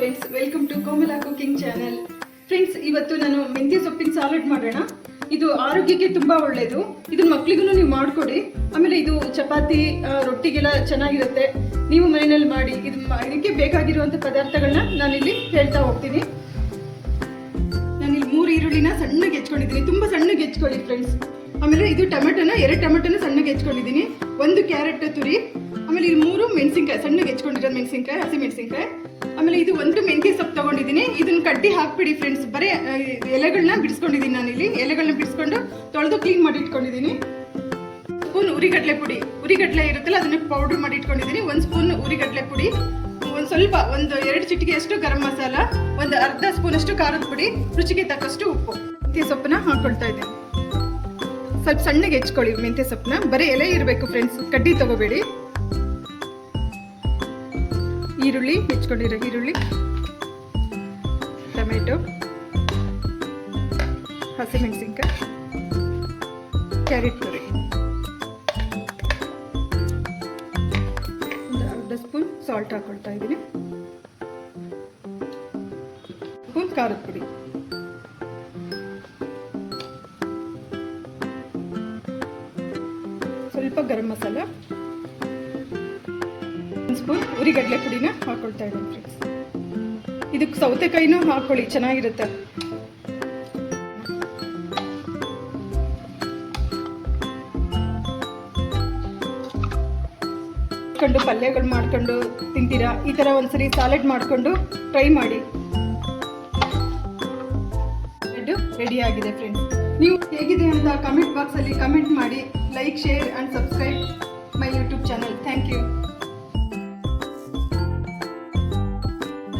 Friends, welcome to Komala cooking channel. Friends, ಇವತ್ತು ನಾನು ಮೆಂತ್ಯ ಸೊಪ್ಪಿನ ಸಾಲಡ್ ಮಾಡೋಣ. ಇದು ಆರೋಗ್ಯಕ್ಕೆ ತುಂಬ ಒಳ್ಳೆಯದು. ಇದನ್ನ ಮಕ್ಕಳಿಗೂ ನೀವು ಮಾಡಿಕೊಡಿ. ಆಮೇಲೆ ಇದು ಚಪಾತಿ ರೊಟ್ಟಿಗೆಲ್ಲ ಚೆನ್ನಾಗಿರುತ್ತೆ. ನೀವು ಮನೆಯಲ್ಲಿ ಮಾಡಿ. ಇದಕ್ಕೆ ಬೇಕಾಗಿರುವಂಥ ಪದಾರ್ಥಗಳನ್ನ ನಾನಿಲ್ಲಿ ಹೇಳ್ತಾ ಹೋಗ್ತೀನಿ. ನಾನಿಲ್ಲಿ 3 ಈರುಳ್ಳಿನ ಸಣ್ಣಗೆ ಹೆಚ್ಕೊಂಡಿದ್ದೀನಿ. ತುಂಬ ಸಣ್ಣಗೆ ಹೆಚ್ಕೊಳ್ಳಿ ಫ್ರೆಂಡ್ಸ್. ಆಮೇಲೆ ಇದು ಟೊಮೆಟೊನ 2 ಟೊಮೆಟೊನ ಸಣ್ಣಗೆ ಹೆಚ್ಕೊಂಡಿದ್ದೀನಿ. 1 ಕ್ಯಾರೆಟ್ ತುರಿ. ಆಮೇಲೆ ಇದು 3 ಮೆಣಸಿನ್ಕಾಯಿ ಸಣ್ಣಗೆ ಹೆಚ್ಕೊಂಡಿರೋದು ಮೆಣಸಿನ್ಕಾಯಿ, ಹಸಿ ಮೆಣಸಿನ್ಕಾಯಿ. ಆಮೇಲೆ ಇದು 1 ಮೆಂತ್ಯ ಸೊಪ್ಪು ತಗೊಂಡಿದ್ದೀನಿ. ಇದನ್ನ ಕಡ್ಡಿ ಹಾಕ್ಬಿಡಿ ಫ್ರೆಂಡ್ಸ್. ಬರೀ ಎಲೆಗಳನ್ನ ಬಿಡಿಸ್ಕೊಂಡಿದ್ದೀನಿ. ನಾನಿಲ್ಲಿ ಎಲೆಗಳನ್ನ ಬಿಡಿಸ್ಕೊಂಡು ತೊಳೆದು ಕ್ಲೀನ್ ಮಾಡಿ ಇಟ್ಕೊಂಡಿದ್ದೀನಿ. ಸ್ಪೂನ್ ಉರಿಗಡ್ಲೆ ಪುಡಿ, ಉರಿಗಡ್ಲೆ ಇರುತ್ತಲ್ಲ ಅದನ್ನ ಪೌಡರ್ ಮಾಡಿ ಇಟ್ಕೊಂಡಿದ್ದೀನಿ. 1 ಸ್ಪೂನ್ ಉರಿಗಡ್ಲೆ ಪುಡಿ, ಸ್ವಲ್ಪ 2 ಚಿಟಿಕೆ ಅಷ್ಟು ಗರಂ ಮಸಾಲ, 1 ಅರ್ಧ ಸ್ಪೂನ್ ಅಷ್ಟು ಖಾರದ ಪುಡಿ, ರುಚಿಗೆ ತಕ್ಕಷ್ಟು ಉಪ್ಪು. ಮೆಂತ್ಯ ಸೊಪ್ಪನ್ನ ಹಾಕೊಳ್ತಾ ಇದ್ದೀನಿ. ಸ್ವಲ್ಪ ಸಣ್ಣಗೆ ಹೆಚ್ಕೊಳ್ಳಿ ಮೆಂತ್ಯ ಸೊಪ್ಪನ್ನ. ಬರೀ ಎಲೆ ಇರಬೇಕು ಫ್ರೆಂಡ್ಸ್, ಕಡ್ಡಿ ತಗೋಬೇಡಿ. ಈರುಳ್ಳಿ ಹೆಚ್ಕೊಂಡಿರೋ ಈರುಳ್ಳಿ, ಟೊಮೆಟೊ, ಹಸಿಮೆಣಸಿನ್ಕಾಯಿ, ಕ್ಯಾರೆಟ್ ತುರಿ, 1 ಅರ್ಧ ಸ್ಪೂನ್ ಸಾಲ್ಟ್ ಹಾಕೊಳ್ತಾ ಇದ್ದೀನಿ. ಸ್ಪೂನ್ ಖಾರದ ಪುಡಿ, ಸ್ವಲ್ಪ ಗರಂ ಮಸಾಲ, 1 ಸ್ಪೂನ್ ಉರಿಗಡ್ಲೆ ಪುಡಿನ ಹಾಕೊಳ್ತಾ ಇದ್ದೀನಿ ಫ್ರೆಂಡ್ಸ್. ಇದಕ್ಕೆ ಸೌತೆಕಾಯಿನೂ ಹಾಕೊಳ್ಳಿ, ಚೆನ್ನಾಗಿರುತ್ತೆ. ಪಲ್ಯಗಳು ಮಾಡ್ಕೊಂಡು ತಿಂತೀರಾ, ಈ ಥರ ಒಂದ್ಸರಿ ಸಾಲೆಡ್ ಮಾಡಿಕೊಂಡು ಟ್ರೈ ಮಾಡಿ. ರೆಡಿ ಆಗಿದೆ ಫ್ರೆಂಡ್ಸ್. ನೀವು ಹೇಗಿದೆ ಅಂತ ಕಮೆಂಟ್ ಬಾಕ್ಸಲ್ಲಿ ಕಮೆಂಟ್ ಮಾಡಿ. Like, share and subscribe my YouTube channel. Thank you.